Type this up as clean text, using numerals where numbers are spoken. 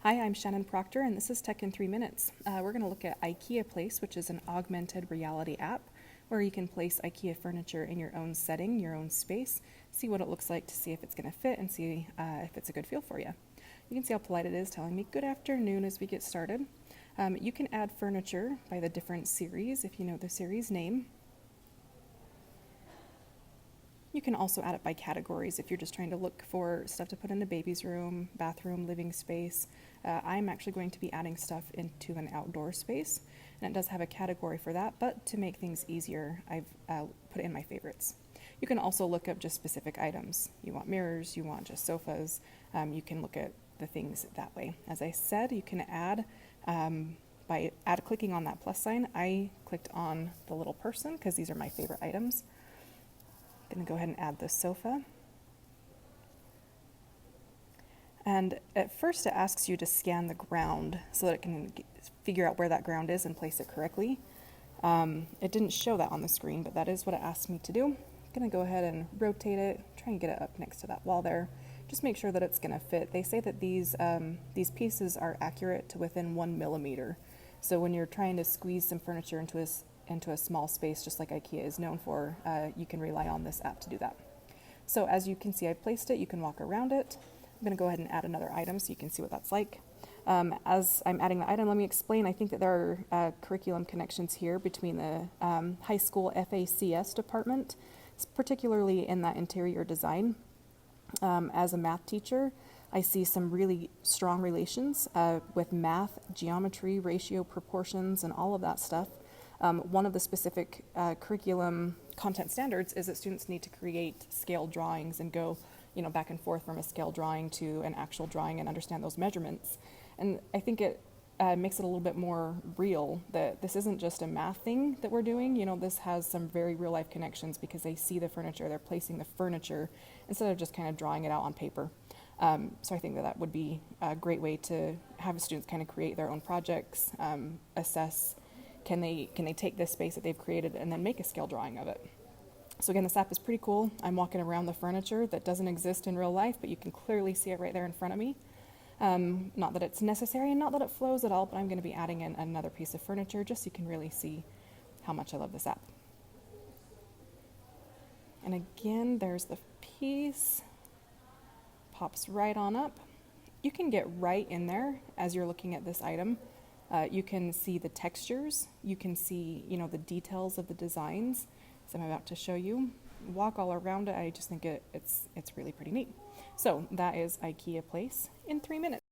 Hi, I'm Shannon Proctor, and this is Tech in 3 Minutes. We're going to look at IKEA Place, which is an augmented reality app where you can place IKEA furniture in your own setting, your own space, see what it looks like to see if it's going to fit and see if it's a good feel for you. You can see how polite it is telling me good afternoon as we get started. You can add furniture by the different series if you know the series name. You can also add it by categories if you're just trying to look for stuff to put in a baby's room, bathroom, living space. I'm actually going to be adding stuff into an outdoor space, and it does have a category for that, but to make things easier, I've put it in my favorites. You can also look up just specific items. You want mirrors, you want just sofas, you can look at the things that way. As I said, you can add by clicking on that plus sign. I clicked on the little person because these are my favorite items. I'm going to go ahead and add the sofa. And at first it asks you to scan the ground so that it can figure out where that ground is and place it correctly. It didn't show that on the screen, but that is what it asked me to do. I'm going to go ahead and rotate it, try and get it up next to that wall there. Just make sure that it's going to fit. They say that these pieces are accurate to within 1 millimeter. So when you're trying to squeeze some furniture into a small space, just like IKEA is known for, you can rely on this app to do that. So as you can see, I placed it. You can walk around it. I'm going to go ahead and add another item so you can see what that's like. As I'm adding the item, let me explain. I think that there are curriculum connections here between the high school FACS department, particularly in that interior design. As a math teacher, I see some really strong relations with math, geometry, ratio, proportions, and all of that stuff. One of the specific curriculum content standards is that students need to create scale drawings and go, back and forth from a scale drawing to an actual drawing and understand those measurements. And I think it makes it a little bit more real that this isn't just a math thing that we're doing. This has some very real life connections because they see the furniture, they're placing the furniture instead of just kind of drawing it out on paper. So I think that would be a great way to have students kind of create their own projects, assess can they take this space that they've created and then make a scale drawing of it. So again, this app is pretty cool. I'm walking around the furniture that doesn't exist in real life, but you can clearly see it right there in front of me. Not that it's necessary and not that it flows at all, but I'm going to be adding in another piece of furniture just so you can really see how much I love this app. And again, there's the piece. Pops right on up. You can get right in there as you're looking at this item. You can see the textures. You can see, the details of the designs. So I'm about to show you. Walk all around it. I just think it's really pretty neat. So that is IKEA Place in 3 minutes.